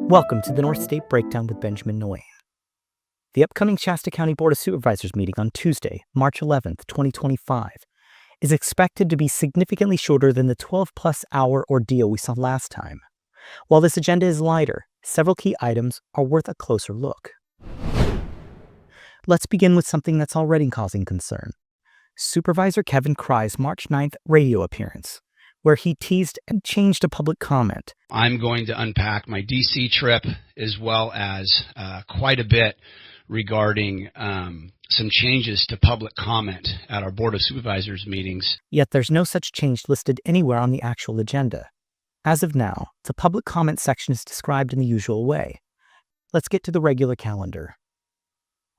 Welcome to the North State Breakdown with Benjamin Nguyen. The upcoming Shasta County Board of Supervisors meeting on Tuesday, March 11th, 2025, is expected to be significantly shorter than the 12-plus hour ordeal we saw last time. While this agenda is lighter, several key items are worth a closer look. Let's begin with something that's already causing concern. Supervisor Kevin Cry's March 9th radio appearance, where he teased and changed a public comment. I'm going to unpack my D.C. trip as well as quite a bit regarding some changes to public comment at our Board of Supervisors meetings. Yet there's no such change listed anywhere on the actual agenda. As of now, the public comment section is described in the usual way. Let's get to the regular calendar.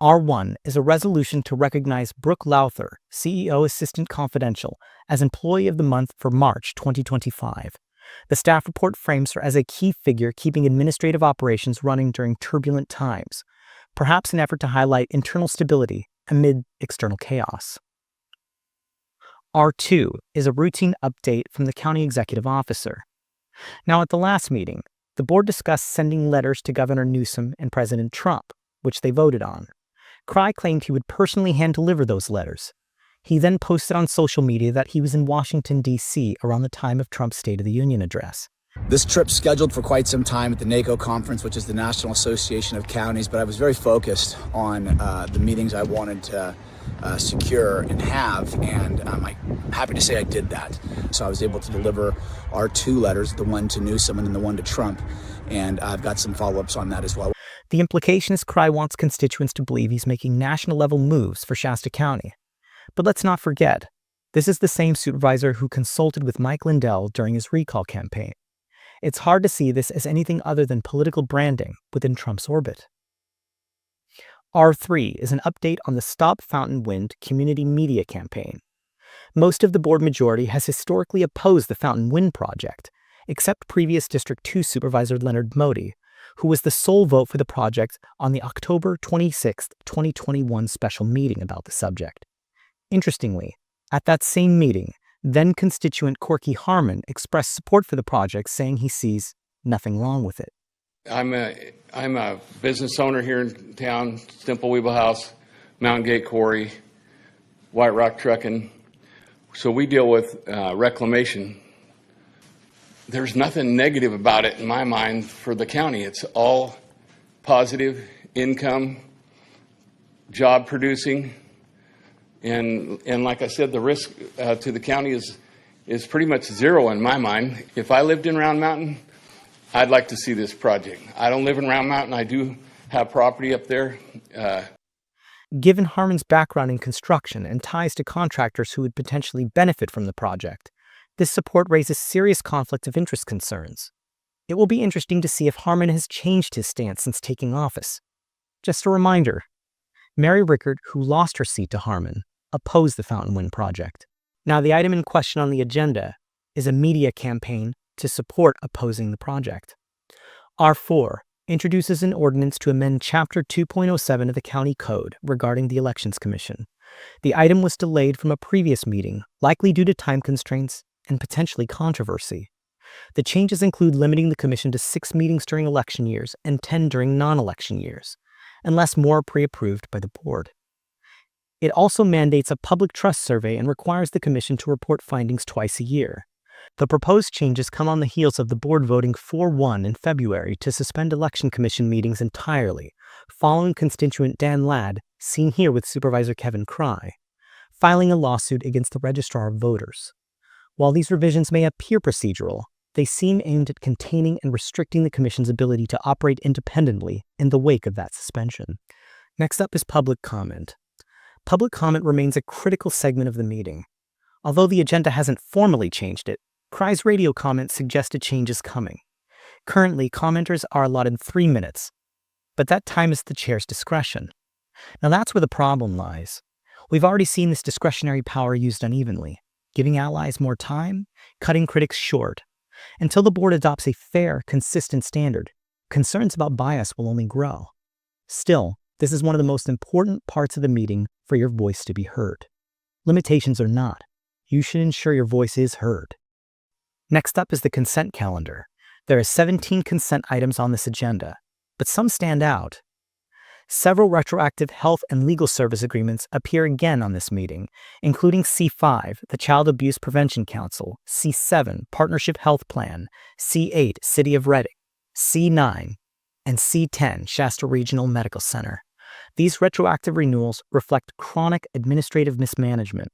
R1 is a resolution to recognize Brooke Lowther, CEO Assistant Confidential, as Employee of the Month for March 2025. The staff report frames her as a key figure keeping administrative operations running during turbulent times, perhaps an effort to highlight internal stability amid external chaos. R2 is a routine update from the county executive officer. Now, at the last meeting, the board discussed sending letters to Governor Newsom and President Trump, which they voted on. Cry claimed he would personally hand-deliver those letters. He then posted on social media that he was in Washington, D.C. around the time of Trump's State of the Union address. This trip's scheduled for quite some time at the NACO conference, which is the National Association of Counties, but I was very focused on the meetings I wanted to secure and have, and I'm happy to say I did that. So I was able to deliver our two letters, the one to Newsom and then the one to Trump, and I've got some follow-ups on that as well. The implication is Cry wants constituents to believe he's making national-level moves for Shasta County. But let's not forget, this is the same supervisor who consulted with Mike Lindell during his recall campaign. It's hard to see this as anything other than political branding within Trump's orbit. R3 is an update on the Stop Fountain Wind community media campaign. Most of the board majority has historically opposed the Fountain Wind project, except previous District 2 Supervisor Leonard Modi, who was the sole vote for the project on the October 26, 2021 special meeting about the subject. Interestingly, at that same meeting, then-constituent Corky Harmon expressed support for the project, saying he sees nothing wrong with it. I'm a business owner here in town, Stemple Weeble House, Mountain Gate Quarry, White Rock Trucking. So we deal with reclamation. There's nothing negative about it in my mind for the county. It's all positive, income, job producing. And like I said, the risk to the county is pretty much zero in my mind. If I lived in Round Mountain, I'd like to see this project. I don't live in Round Mountain. I do have property up there. Given Harmon's background in construction and ties to contractors who would potentially benefit from the project, this support raises serious conflict of interest concerns. It will be interesting to see if Harmon has changed his stance since taking office. Just a reminder, Mary Rickard, who lost her seat to Harmon, opposed the Fountain Wind project. Now, the item in question on the agenda is a media campaign to support opposing the project. R4 introduces an ordinance to amend Chapter 2.07 of the County Code regarding the Elections Commission. The item was delayed from a previous meeting, likely due to time constraints and potentially controversy. The changes include limiting the commission to 6 meetings during election years and 10 during non-election years, unless more are pre-approved by the board. It also mandates a public trust survey and requires the commission to report findings twice a year. The proposed changes come on the heels of the board voting 4-1 in February to suspend election commission meetings entirely, following constituent Dan Ladd, seen here with Supervisor Kevin Cry, filing a lawsuit against the Registrar of Voters. While these revisions may appear procedural, they seem aimed at containing and restricting the Commission's ability to operate independently in the wake of that suspension. Next up is public comment. Public comment remains a critical segment of the meeting. Although the agenda hasn't formally changed it, Cry's radio comment suggests a change is coming. Currently, commenters are allotted 3 minutes, but that time is at the chair's discretion. Now that's where the problem lies. We've already seen this discretionary power used unevenly, giving allies more time, cutting critics short. Until the board adopts a fair, consistent standard, concerns about bias will only grow. Still, this is one of the most important parts of the meeting for your voice to be heard. Limitations or not, you should ensure your voice is heard. Next up is the consent calendar. There are 17 consent items on this agenda, but some stand out. Several retroactive health and legal service agreements appear again on this meeting, including C5, the Child Abuse Prevention Council, C7, Partnership Health Plan, C8, City of Reading, C9, and C10, Shasta Regional Medical Center. These retroactive renewals reflect chronic administrative mismanagement,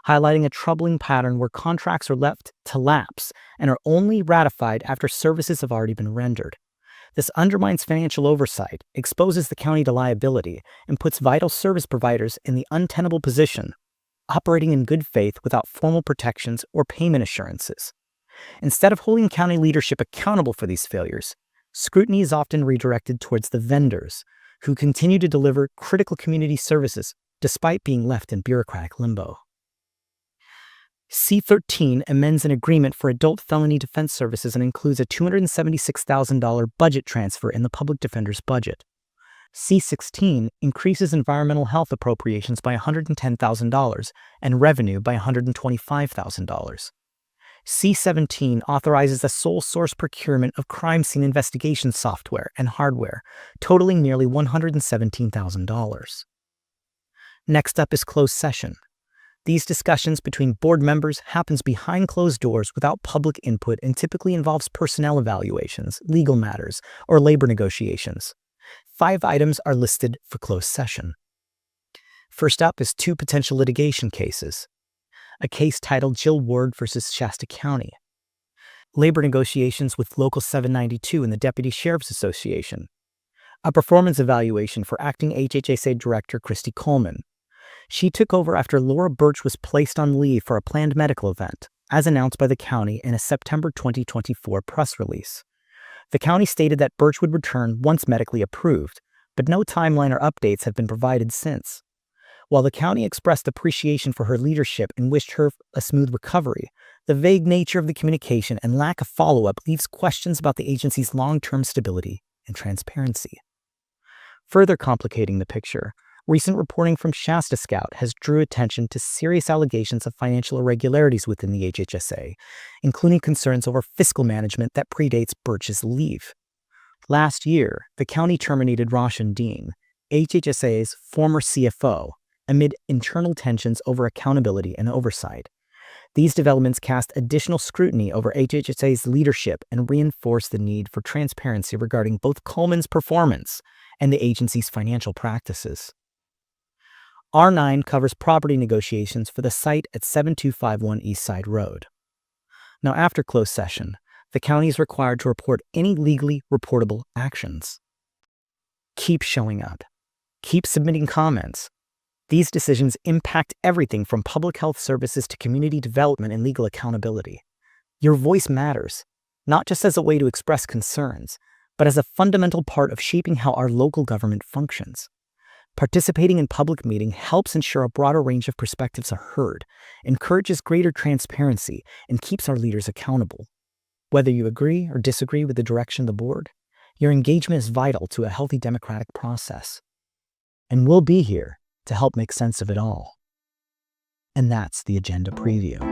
highlighting a troubling pattern where contracts are left to lapse and are only ratified after services have already been rendered. This undermines financial oversight, exposes the county to liability, and puts vital service providers in the untenable position, operating in good faith without formal protections or payment assurances. Instead of holding county leadership accountable for these failures, scrutiny is often redirected towards the vendors, who continue to deliver critical community services despite being left in bureaucratic limbo. C13 amends an agreement for adult felony defense services and includes a $276,000 budget transfer in the public defender's budget. C16 increases environmental health appropriations by $110,000 and revenue by $125,000. C17 authorizes the sole source procurement of crime scene investigation software and hardware, totaling nearly $117,000. Next up is closed session. These discussions between board members happens behind closed doors without public input and typically involves personnel evaluations, legal matters, or labor negotiations. 5 items are listed for closed session. First up is 2 potential litigation cases. A case titled Jill Ward versus Shasta County. Labor negotiations with Local 792 and the Deputy Sheriff's Association. A performance evaluation for acting HHSA Director Christy Coleman. She took over after Laura Birch was placed on leave for a planned medical event, as announced by the county in a September 2024 press release. The county stated that Birch would return once medically approved, but no timeline or updates have been provided since. While the county expressed appreciation for her leadership and wished her a smooth recovery, the vague nature of the communication and lack of follow-up leaves questions about the agency's long-term stability and transparency. Further complicating the picture, recent reporting from Shasta Scout has drew attention to serious allegations of financial irregularities within the HHSA, including concerns over fiscal management that predates Birch's leave. Last year, the county terminated Roshan Dean, HHSA's former CFO, amid internal tensions over accountability and oversight. These developments cast additional scrutiny over HHSA's leadership and reinforce the need for transparency regarding both Coleman's performance and the agency's financial practices. R9 covers property negotiations for the site at 7251 East Side Road. Now, after closed session, the county is required to report any legally reportable actions. Keep showing up. Keep submitting comments. These decisions impact everything from public health services to community development and legal accountability. Your voice matters, not just as a way to express concerns, but as a fundamental part of shaping how our local government functions. Participating in public meeting helps ensure a broader range of perspectives are heard, encourages greater transparency, and keeps our leaders accountable. Whether you agree or disagree with the direction of the board, your engagement is vital to a healthy democratic process. And we'll be here to help make sense of it all. And that's the agenda preview.